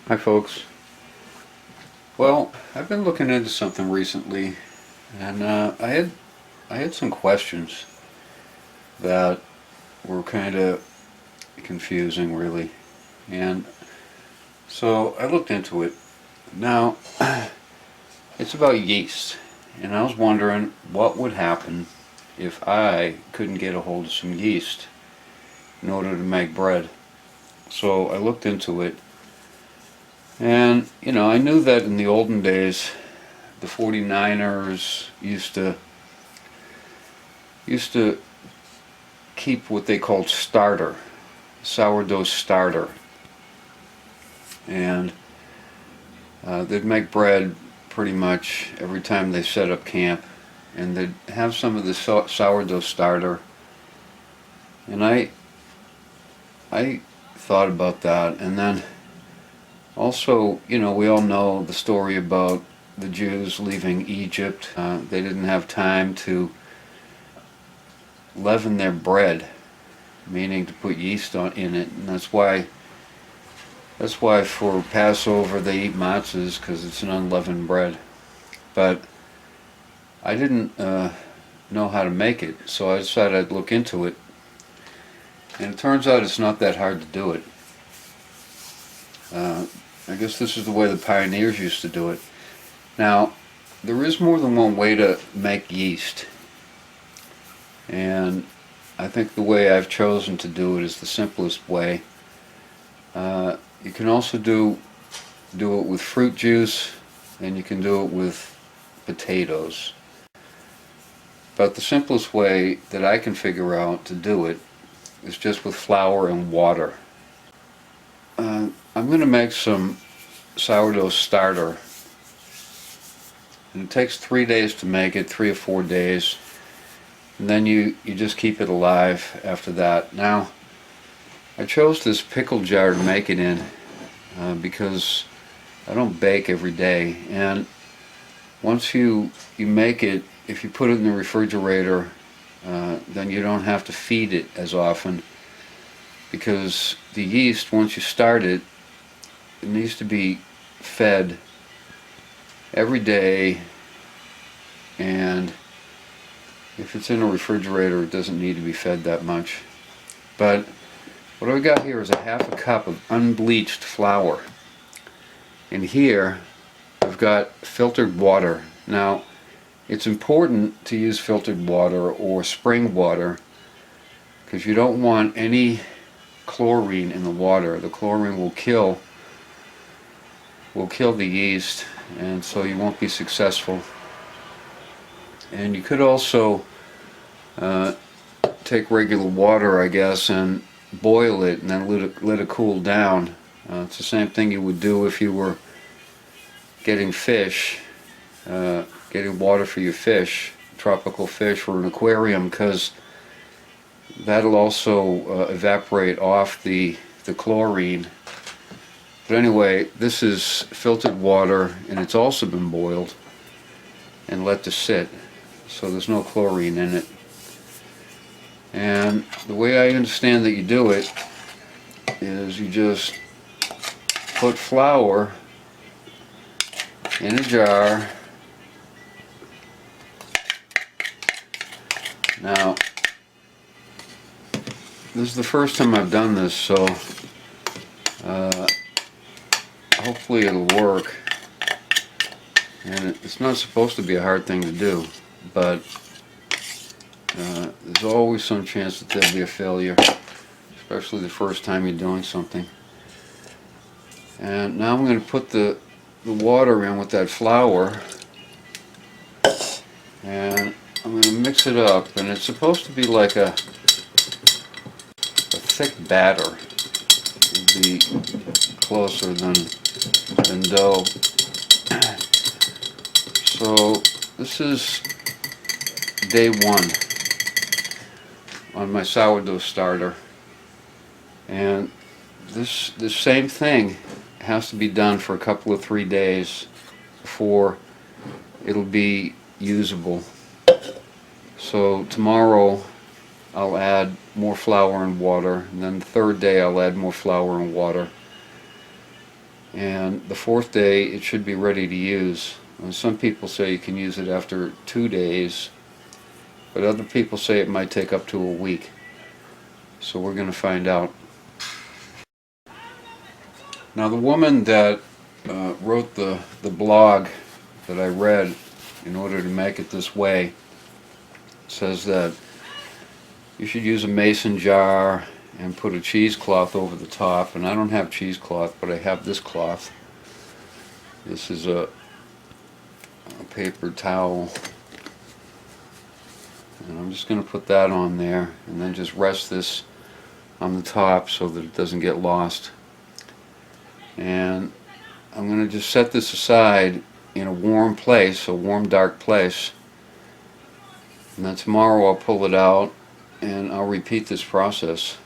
Hi folks. Well, I've been looking into something recently, and I had some questions that were kind of confusing, really. And so I looked into it. Now, it's about yeast, and I was wondering what would happen if I couldn't get a hold of some yeast in order to make bread. So I looked into it, and I knew that in the olden days the 49ers used to keep what they called starter, sourdough starter, and they'd make bread pretty much every time they set up camp, and they'd have some of the sourdough starter. And I thought about that, and then also, we all know the story about the Jews leaving Egypt. They didn't have time to leaven their bread, meaning to put yeast in it, and that's why for Passover they eat matzahs, because it's an unleavened bread. But I didn't know how to make it, so I decided I'd look into it, and it turns out it's not that hard to do it. I guess this is the way the pioneers used to do it. Now, there is more than one way to make yeast, and I think the way I've chosen to do it is the simplest way. You can also do it with fruit juice, and you can do it with potatoes. But the simplest way that I can figure out to do it is just with flour and water. I'm going to make some sourdough starter, and it takes 3 days to make it, 3 or 4 days, and then you just keep it alive after that. Now, I chose this pickle jar to make it in because I don't bake every day, and once you make it, if you put it in the refrigerator, then you don't have to feed it as often, because the yeast, once you start it, it needs to be fed every day, and if it's in a refrigerator it doesn't need to be fed that much. But what I've got here is a half a cup of unbleached flour, and here I've got filtered water. Now, it's important to use filtered water or spring water, because you don't want any chlorine in the water. The chlorine will kill the yeast, and so you won't be successful. And you could also take regular water, I guess, and boil it and then let it cool down. It's the same thing you would do if you were getting fish, getting water for your fish, tropical fish, or an aquarium, because that'll also evaporate off the chlorine. But anyway, this is filtered water, and it's also been boiled and let to sit, so there's no chlorine in it. And the way I understand that you do it is you just put flour in a jar. Now, this is the first time I've done this, so hopefully it'll work. And it's not supposed to be a hard thing to do, but there's always some chance that there'll be a failure, especially the first time you're doing something. And now I'm going to put the water in with that flour, and I'm going to mix it up, and it's supposed to be like a thick batter. It'll be closer than dough. So this is day one on my sourdough starter, and this same thing has to be done for a couple of 3 days before it'll be usable. So tomorrow I'll add more flour and water, and then the third day I'll add more flour and water. and the fourth day it should be ready to use. Some people say you can use it after 2 days, but other people say it might take up to a week. So we're going to find out. Now the woman that wrote the blog that I read in order to make it this way says that you should use a mason jar and put a cheesecloth over the top. And I don't have cheesecloth, but I have this cloth. This is a paper towel. And I'm just going to put that on there and then just rest this on the top so that it doesn't get lost. And I'm going to just set this aside in a warm place, a warm dark place. And then tomorrow I'll pull it out and I'll repeat this process.